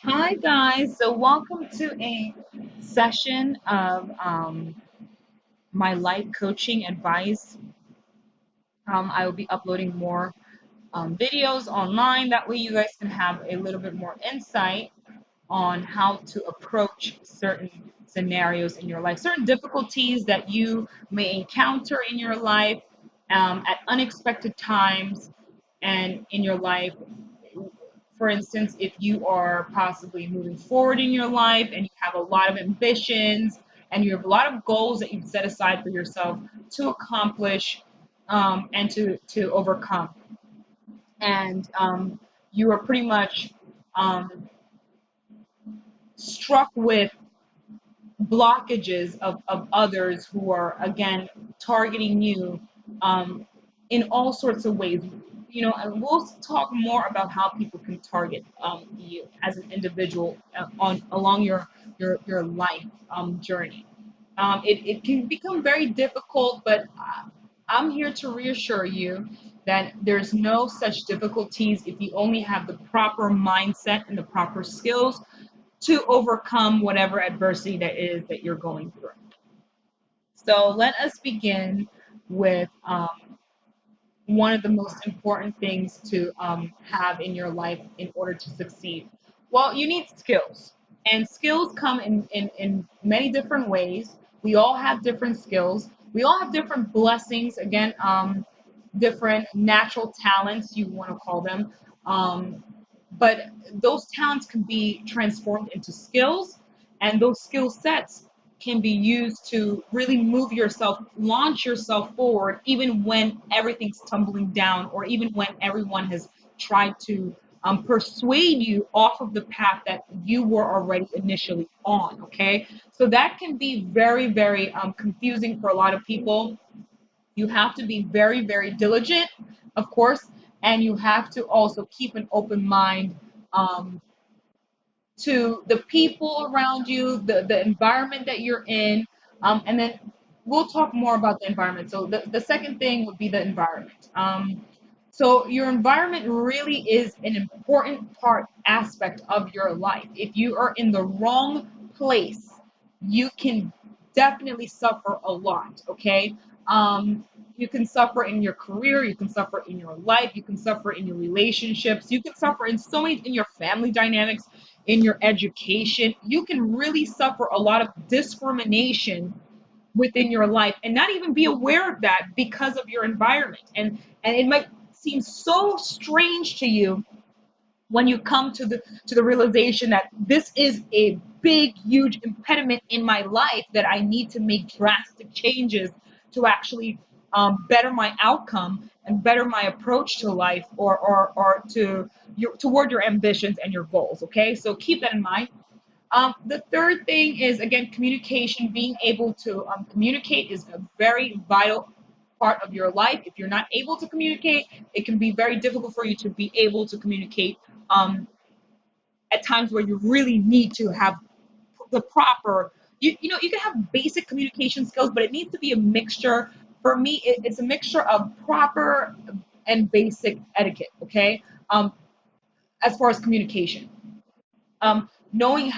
Hi guys, so welcome to a session of my life coaching advice. I will be uploading more videos online. That way, you guys can have a little bit more insight on how to approach certain scenarios in your life, certain difficulties that you may encounter in your life at unexpected times and in your life. For instance, if you are possibly moving forward in your life and you have a lot of ambitions and you have a lot of goals that you've set aside for yourself to accomplish and to overcome, and you are pretty much um, struck with blockages of others who are again targeting you um, in all sorts of ways. And we'll talk more about how people can target you as an individual on along your life journey. It can become very difficult, but I'm here to reassure you that there's no such difficulties if you only have the proper mindset and the proper skills to overcome whatever adversity that is that you're going through. So let us begin with one of the most important things to have in your life in order to succeed. Well, you need skills, and skills come in many different ways. We all have different skills. We all have different blessings. Again, different natural talents, you want to call them. Um, but those talents can be transformed into skills, and those skill sets can be used to really move yourself, launch yourself forward, even when everything's tumbling down, or even when everyone has tried to persuade you off of the path that you were already initially on. Okay, so that can be very, very confusing for a lot of people. You have to be very, very diligent, of course, and you have to also keep an open mind um, to the people around you, the environment that you're in. And then we'll talk more about the environment. So the second thing would be the environment. So your environment really is an important aspect of your life. If you are in the wrong place, you can definitely suffer a lot. Okay. You can suffer in your career, you can suffer in your life, you can suffer in your relationships, you can suffer in so many in your family dynamics, in your education. You can really suffer a lot of discrimination within your life and not even be aware of that because of your environment. And it might seem so strange to you when you come to the realization that this is a big, huge impediment in my life that I need to make drastic changes to actually better my outcome and better my approach to life, or toward your ambitions and your goals. Okay, so keep that in mind. The third thing is, again, communication. Being able to communicate is a very vital part of your life. If you're not able to communicate, it can be very difficult for you to be able to communicate um, at times where you really need to have the proper. You can have basic communication skills, but it needs to be a mixture. For me, it's a mixture of proper and basic etiquette. Okay, as far as communication, knowing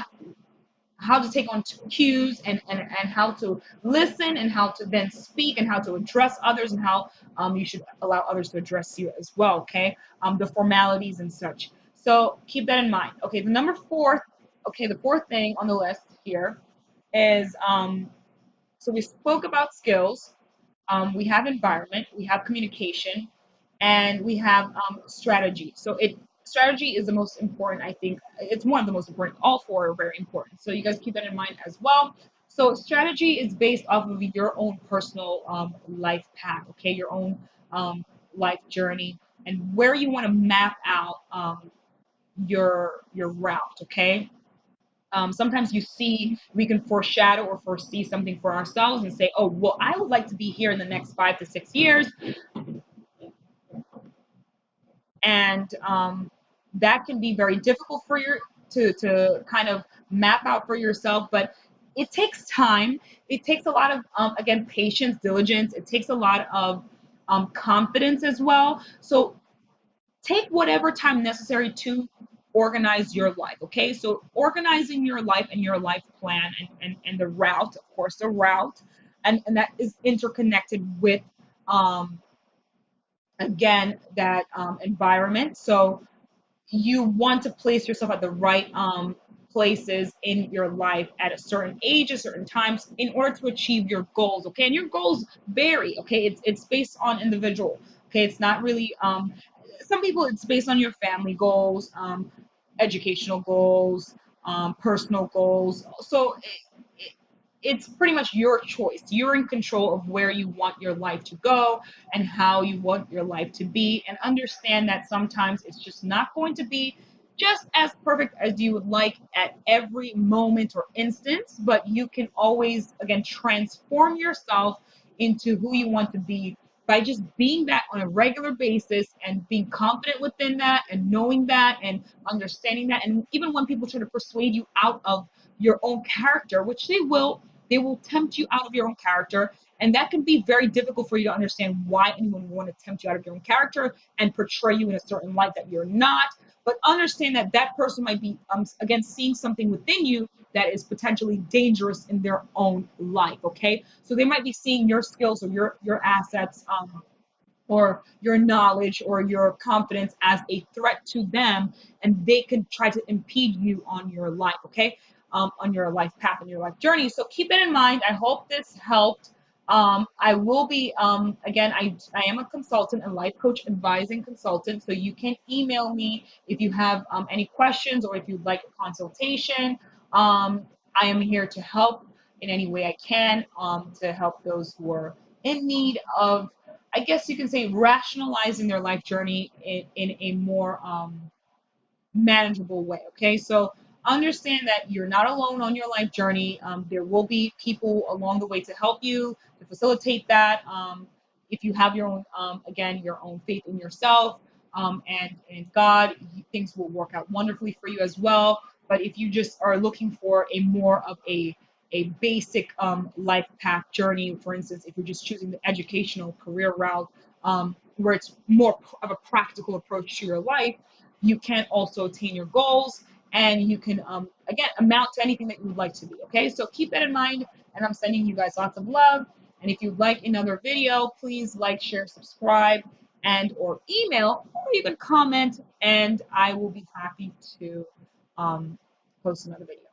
how to take on cues, and how to listen, and how to then speak, and how to address others, and how you should allow others to address you as well. Okay, the formalities and such. So keep that in mind. Okay, the fourth thing on the list here is so we spoke about skills, we have environment, we have communication, and we have strategy. So strategy is the most important. I think it's one of the most important. All four are very important. So you guys keep that in mind as well. So strategy is based off of your own personal life path. Okay, your own life journey, and where you want to map out your route. Okay, sometimes we can foreshadow or foresee something for ourselves and say, oh, well, I would like to be here in the next 5 to 6 years. And that can be very difficult for you to kind of map out for yourself. But it takes time. It takes a lot of, again, patience, diligence. It takes a lot of confidence as well. So take whatever time necessary to organize your life. Okay, so organizing your life and your life plan and the route, of course, the route, and that is interconnected with um, again that environment. So you want to place yourself at the right places in your life at a certain age, at certain times, in order to achieve your goals. Okay, and your goals vary. Okay, it's based on individual. Okay, it's not really some people it's based on your family goals, educational goals, personal goals. So it's pretty much your choice. You're in control of where you want your life to go and how you want your life to be. And understand that sometimes it's just not going to be just as perfect as you would like at every moment or instance, but you can always, again, transform yourself into who you want to be by just being that on a regular basis and being confident within that and knowing that and understanding that. And even when people try to persuade you out of your own character, which they will tempt you out of your own character. And that can be very difficult for you to understand why anyone would want to tempt you out of your own character and portray you in a certain light that you're not. But understand that that person might be, again, seeing something within you that is potentially dangerous in their own life. Okay, so they might be seeing your skills or your assets, or your knowledge or your confidence as a threat to them, and they can try to impede you on your life. Okay, on your life path and your life journey. So keep it in mind. I hope this helped. I will be again. I am a consultant and life coach advising consultant. So you can email me if you have any questions or if you'd like a consultation. I am here to help in any way I can, to help those who are in need of, I guess you can say, rationalizing their life journey in a more manageable way. Okay, so understand that you're not alone on your life journey. There will be people along the way to help you, to facilitate that. If you have your own, again, your own faith in yourself, and God, things will work out wonderfully for you as well. But if you just are looking for a more of a basic life path journey, for instance, if you're just choosing the educational career route, where it's more of a practical approach to your life, you can also attain your goals, and you can again amount to anything that you would like to be. Okay, so keep that in mind, and I'm sending you guys lots of love. And if you'd like another video, please like, share, subscribe, and or email, or even comment, and I will be happy to post another video.